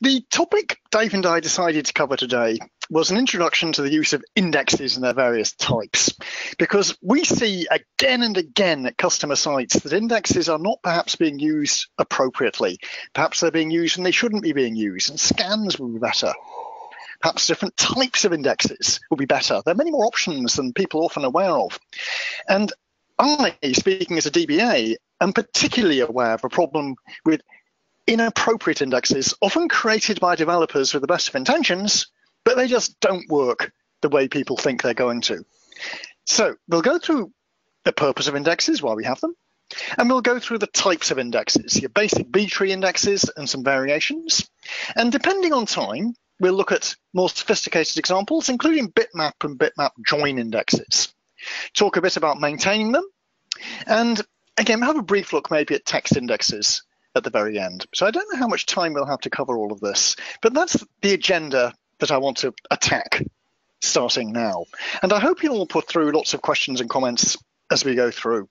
The topic Dave and I decided to cover today was an introduction to the use of indexes and their various types, because we see again and again at customer sites that indexes are not perhaps being used appropriately. Perhaps they're being used when they shouldn't be being used, and scans will be better. Perhaps different types of indexes will be better. There are many more options than people are often aware of. And I, speaking as a DBA, am particularly aware of a problem with inappropriate indexes, often created by developers with the best of intentions, but they just don't work the way people think they're going to. So we'll go through the purpose of indexes, why we have them, and we'll go through the types of indexes, your basic B-tree indexes and some variations. And depending on time, we'll look at more sophisticated examples, including bitmap and bitmap join indexes. Talk a bit about maintaining them, and again, have a brief look maybe at text indexes at the very end. So I don't know how much time we'll have to cover all of this, but that's the agenda that I want to attack starting now. And I hope you'll all put through lots of questions and comments as we go through.